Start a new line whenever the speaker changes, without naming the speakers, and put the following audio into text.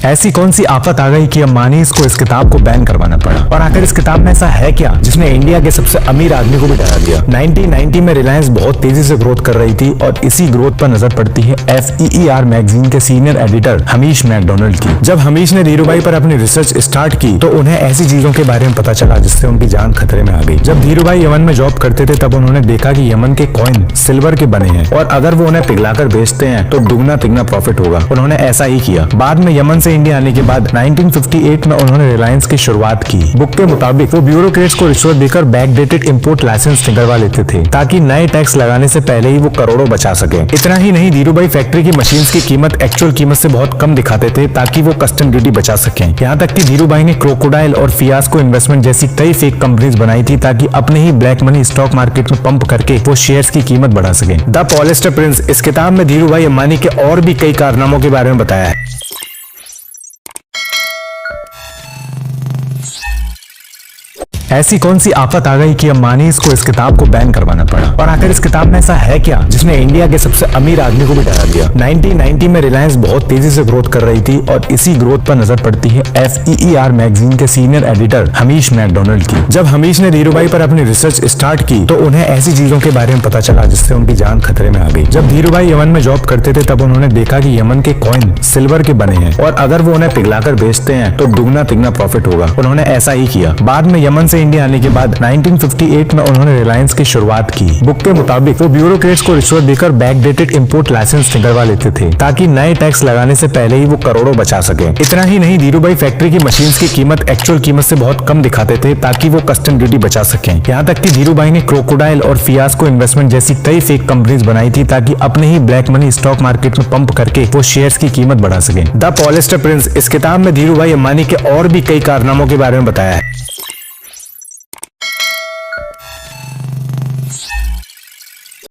ऐसी कौन सी आफत आ गई कि अंबानी को इस किताब को बैन करवाना पड़ा। और आखिर इस किताब में ऐसा है क्या जिसने इंडिया के सबसे अमीर आदमी को भी डरा दिया। 1990 में रिलायंस बहुत तेजी से ग्रोथ कर रही थी और इसी ग्रोथ पर नजर पड़ती है FEER मैगजीन के सीनियर एडिटर हमीश मैकडोनल्ड की। जब हमीश ने धीरूभाई पर अपनी रिसर्च स्टार्ट की तो उन्हें ऐसी चीजों के बारे में पता चला जिससे उनकी जान खतरे में आ गई। जब धीरूभाई यमन में जॉब करते थे तब उन्होंने देखा कि यमन के कॉइन सिल्वर के बने हैं और अगर वो उन्हें पिघलाकर बेचते हैं तो दुगना तिगना प्रॉफिट होगा। उन्होंने ऐसा ही किया। बाद में यमन से इंडिया आने के बाद 1958 में उन्होंने रिलायंस की शुरुआत की। बुक के मुताबिक वो ब्यूरोक्रेट्स को रिश्वत देकर बैकडेटेड इंपोर्ट लाइसेंस निकलवा लेते थे ताकि नए टैक्स लगाने से पहले ही वो करोड़ों बचा सके। इतना ही नहीं, धीरूभाई फैक्ट्री की मशीन्स की कीमत एक्चुअल कीमत से बहुत कम दिखाते थे ताकि वो कस्टम ड्यूटी बचा सके। यहाँ तक कि धीरूभाई ने क्रोकोडाइल और फियास्को इन्वेस्टमेंट जैसी कई फेक कंपनीज बनाई थी ताकि अपने ही ब्लैक मनी स्टॉक मार्केट में पंप करके वो शेयर्स की कीमत बढ़ा सके। द पॉलिएस्टर प्रिंस इस किताब में धीरूभाई अंबानी के और भी कई कारनामों के बारे में बताया है। ऐसी कौन सी आफत आ गई कि अंबानी को इस किताब को बैन करवाना पड़ा। और आखिर इस किताब में ऐसा है क्या जिसने इंडिया के सबसे अमीर आदमी को भी डरा दिया। 1990 में रिलायंस बहुत तेजी से ग्रोथ कर रही थी और इसी ग्रोथ पर नजर पड़ती है FEER मैगजीन के सीनियर एडिटर हमीश मैकडोनल्ड की। जब हमीश ने धीरूभाई पर अपनी रिसर्च स्टार्ट की तो उन्हें ऐसी चीजों के बारे में पता चला जिससे उनकी जान खतरे में आ गई। जब धीरूभाई यमन में जॉब करते थे तब उन्होंने देखा कि यमन के कॉइन सिल्वर के बने हैं और अगर वो उन्हें पिघलाकर बेचते हैं तो दुगना तिगना प्रॉफिट होगा। उन्होंने ऐसा ही किया। बाद में यमन इंडिया आने के बाद 1958 में उन्होंने रिलायंस की शुरुआत की। बुक के मुताबिक वो ब्यूरोक्रेट्स को रिश्वत देकर बैकडेटेड इंपोर्ट लाइसेंस निकलवा लेते थे ताकि नए टैक्स लगाने से पहले ही वो करोड़ों बचा सके। इतना ही नहीं, धीरूभाई फैक्ट्री की मशीन्स की कीमत एक्चुअल कीमत से बहुत कम दिखाते थे ताकि वो कस्टम ड्यूटी बचा सके। यहाँ तक कि धीरूभाई ने क्रोकोडाइल और फियास्को इन्वेस्टमेंट जैसी कई फेक कंपनीज बनाई थी ताकि अपने ही ब्लैक मनी स्टॉक मार्केट में पंप करके वो शेयर्स की कीमत बढ़ा सके। द पॉलिएस्टर प्रिंस इस किताब में धीरूभाई अंबानी के और भी कई कारनामों के बारे में बताया है।